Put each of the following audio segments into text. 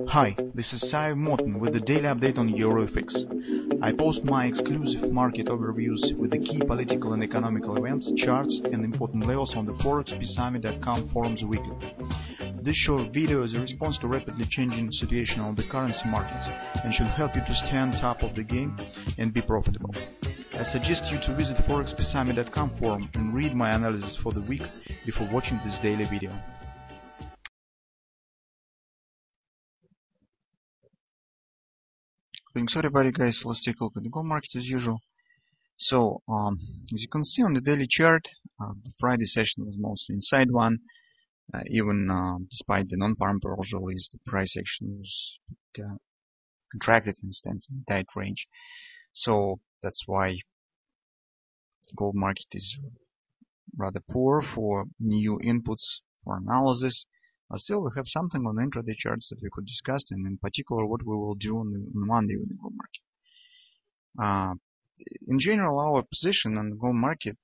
Hi, this is Sive Morten with the daily update on EuroFX. I post my exclusive market overviews with the key political and economical events, charts and important levels on the ForexPeaceArmy.com forums weekly. This short video is a response to rapidly changing situation on the currency markets and should help you to stay on top of the game and be profitable. I suggest you to visit ForexPeaceArmy.com forum and read my analysis for the week before watching this daily video. Thanks everybody guys, let's take a look at the gold market as usual. So as you can see on the daily chart, the Friday session was mostly inside one. Even despite the non-farm payrolls release, the price action was contracted and stands in a tight range. So that's why the gold market is rather poor for new inputs for analysis. Still, we have something on the intraday charts that we could discuss, and in particular, what we will do on Monday with the gold market. In general, our position on the gold market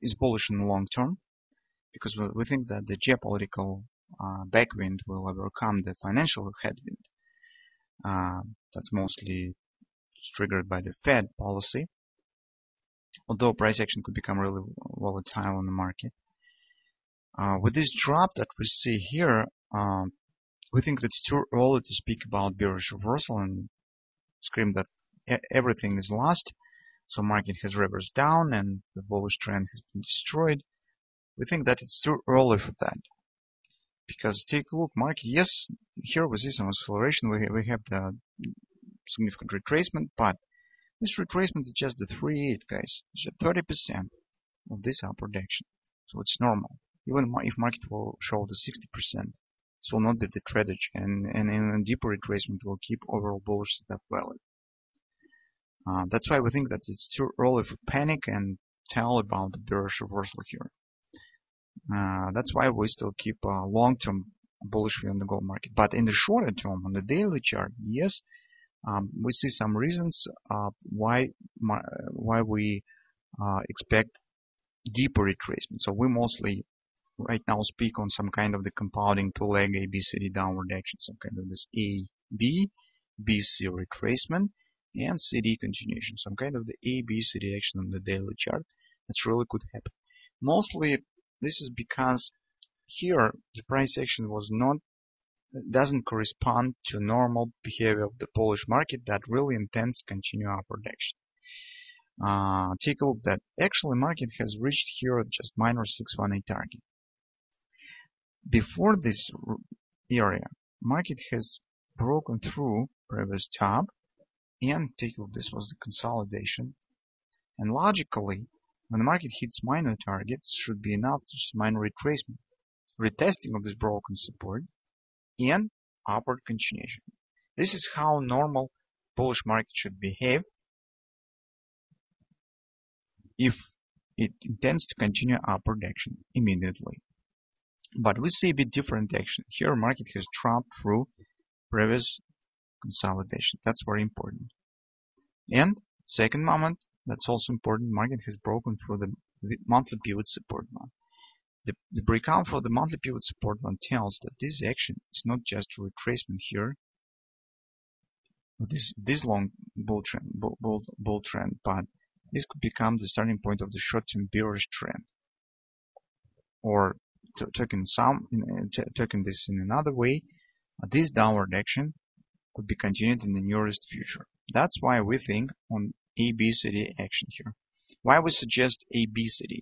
is bullish in the long term, because we think that the geopolitical backwind will overcome the financial headwind. That's mostly triggered by the Fed policy, although price action could become really volatile in the market. With this drop that we see here, we think that it's too early to speak about bearish reversal and scream that everything is lost. So market has reversed down and the bullish trend has been destroyed. We think that it's too early for that, because take a look, market, yes, here we see some acceleration. We have the significant retracement, but this retracement is just the 3.8, guys. It's just 30% of this upward action, so it's normal. Even if market will show the 60%, this will not be the trajectory, and in a deeper retracement will keep overall bullish setup valid. That's why we think that it's too early for panic and tell about the bearish reversal here. That's why we still keep a long-term bullish view on the gold market. But in the shorter term, on the daily chart, yes, we see some reasons why we expect deeper retracement. So we mostly right now speak on some kind of the compounding two-leg ABCD downward action, some kind of this AB, BC retracement, and CD continuation, some kind of the ABCD action on the daily chart. That's really could happen. Mostly this is because here the price action doesn't correspond to normal behavior of the Polish market that really intends continue upward action. Take a look that actually market has reached here just minor 618 target. Before this area, market has broken through previous top, and take a look, this was the consolidation. And logically, when the market hits minor targets, should be enough to minor retracement, retesting of this broken support, and upward continuation. This is how normal bullish market should behave if it intends to continue upward action immediately. But we see a bit different action. Here market has dropped through previous consolidation. That's very important. And second moment, that's also important, market has broken through the monthly pivot support one. The breakout for the monthly pivot support one tells that this action is not just a retracement here, this long bull trend, but this could become the starting point of the short-term bearish trend. Or taking this in another way, this downward action could be continued in the nearest future. That's why we think on ABCD action here. Why we suggest ABCD?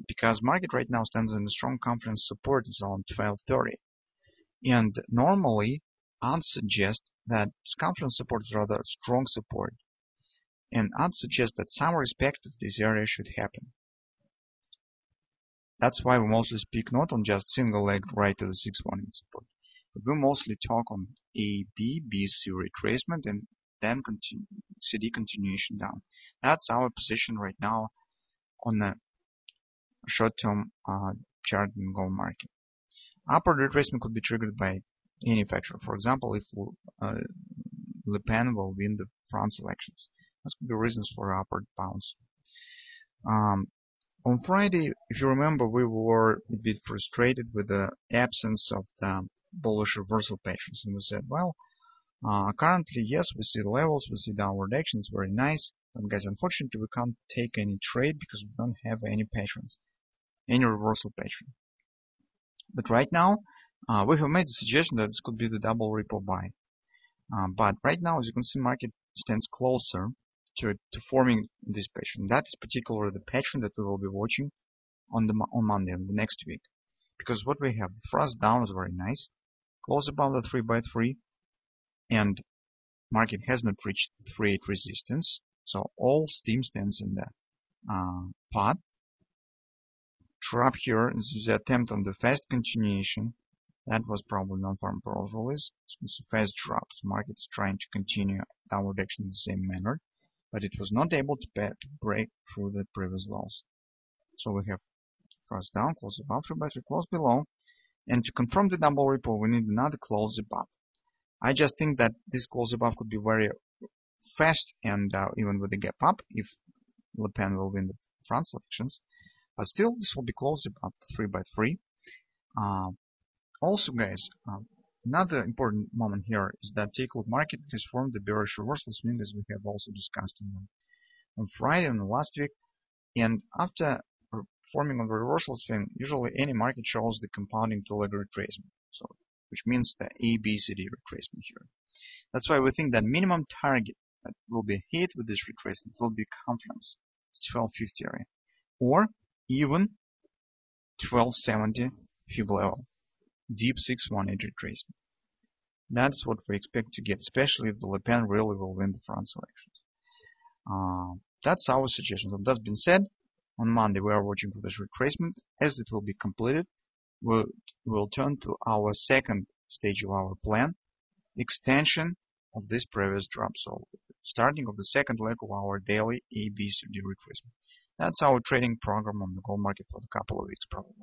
Because market right now stands in a strong confidence support zone 1230, and normally I'd suggest that confidence support is rather strong support, and I'd suggest that some respect of this area should happen. That's why we mostly speak not on just single leg right to the 618 support, but we mostly talk on AB, BC retracement, and then CD continuation down. That's our position right now on the short-term chart in gold market. Upward retracement could be triggered by any factor. For example, if Le Pen will win the France elections, those could be reasons for upward bounce. On Friday, if you remember, we were a bit frustrated with the absence of the bullish reversal patterns. And we said, well, currently, yes, we see the levels, we see downward action, it's very nice. But guys, unfortunately, we can't take any trade because we don't have any patterns, any reversal pattern. But right now, we have made the suggestion that this could be the double ripple buy. But right now, as you can see, market stands closer to forming this pattern. That is particularly the pattern that we will be watching on Monday, on the next week. Because what we have, the thrust down is very nice, close above the 3x3, and market has not reached the 3.8 resistance. So all steam stands in the pot. Trap here is the attempt on the fast continuation. That was probably non-farm pros release. So it's a fast drop. So market is trying to continue downward action in the same manner, but it was not able to break through the previous lows. So we have thrust down, close above 3x3, close below. And to confirm the double ripple, we need another close above. I just think that this close above could be very fast and even with the gap up if Le Pen will win the France elections. But still, this will be close above the 3x3. Also, guys, another important moment here is that take a look, market has formed the bearish reversal swing, as we have also discussed on Friday and last week. And after forming of the reversal swing, usually any market shows the compounding two-leg retracement, so which means the ABCD retracement here. That's why we think that minimum target that will be hit with this retracement will be confluence, 1250 area, or even 1270 fib level, deep 618 retracement. That's what we expect to get, especially if the Le Pen really will win the France elections. That's our suggestion. So that being said, on Monday we are watching for this retracement. As it will be completed, we'll turn to our second stage of our plan, extension of this previous drop. So starting of the second leg of our daily ABCD retracement. That's our trading program on the gold market for a couple of weeks probably.